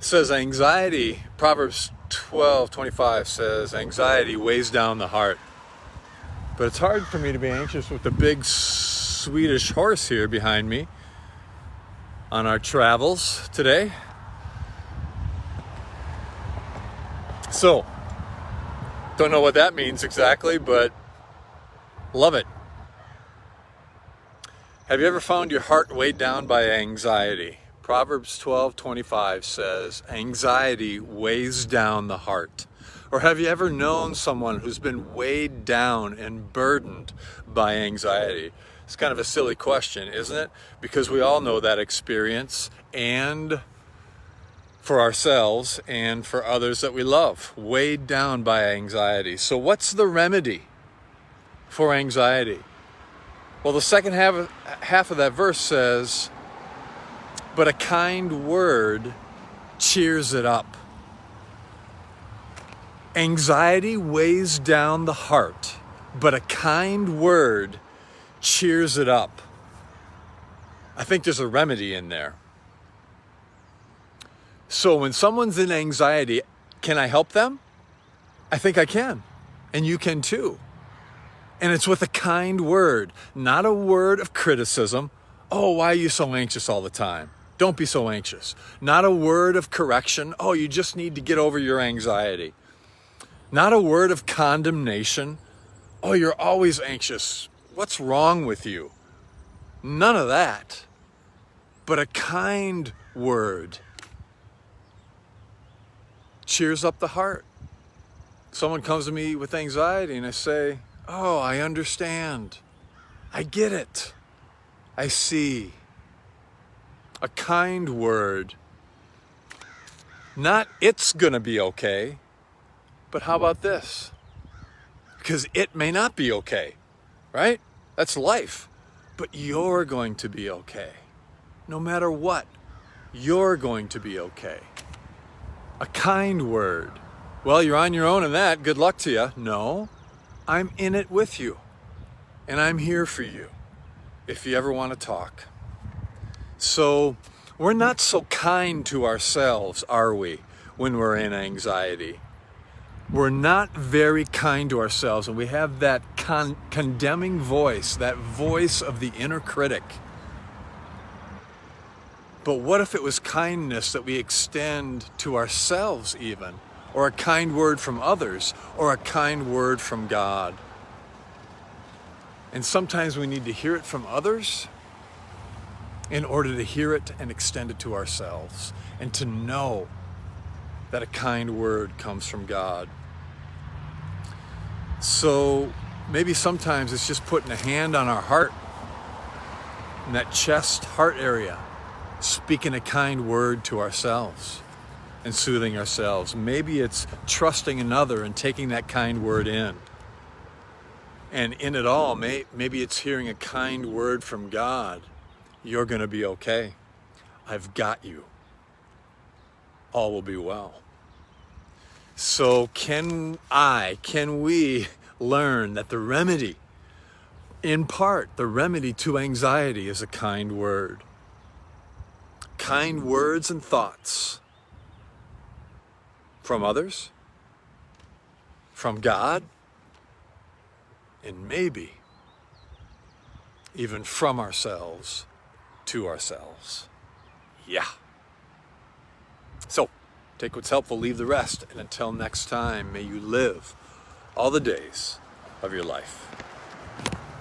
says anxiety, Proverbs 12:25 says, anxiety weighs down the heart. But it's hard for me to be anxious with the big Swedish horse here behind me on our travels today. So, don't know what that means exactly, but love it. Have you ever found your heart weighed down by anxiety? Proverbs 12:25 says, anxiety weighs down the heart. Or have you ever known someone who's been weighed down and burdened by anxiety? It's kind of a silly question, isn't it? Because we all know that experience, and for ourselves and for others that we love, weighed down by anxiety. So what's the remedy for anxiety? Well, the second half of that verse says, but a kind word cheers it up. Anxiety weighs down the heart, but a kind word cheers it up. I think there's a remedy in there. So when someone's in anxiety, can I help them? I think I can, and you can too. And it's with a kind word, not a word of criticism. Oh, why are you so anxious all the time? Don't be so anxious. Not a word of correction. Oh, you just need to get over your anxiety. Not a word of condemnation. Oh, you're always anxious. What's wrong with you? None of that. But a kind word cheers up the heart. Someone comes to me with anxiety and I say, oh, I understand. I get it. I see. A kind word. Not it's gonna be okay, but how about this? Because it may not be okay, right? That's life. But you're going to be okay. No matter what, you're going to be okay. A kind word. Well, you're on your own in that. Good luck to you. No, I'm in it with you. And I'm here for you if you ever want to talk. So we're not so kind to ourselves, are we, when we're in anxiety? We're not very kind to ourselves, and we have that condemning voice, that voice of the inner critic. But what if it was kindness that we extend to ourselves even, or a kind word from others, or a kind word from God? And sometimes we need to hear it from others in order to hear it and extend it to ourselves, and to know that a kind word comes from God. So maybe sometimes it's just putting a hand on our heart, in that chest heart area, speaking a kind word to ourselves and soothing ourselves. Maybe it's trusting another and taking that kind word in. And in it all, maybe it's hearing a kind word from God. You're going to be okay. I've got you. All will be well. So can we learn that the remedy, in part, the remedy to anxiety is a kind word. Kind words and thoughts from others, from God, and maybe even from ourselves to ourselves. Yeah. So, take what's helpful, leave the rest, and until next time, may you live all the days of your life.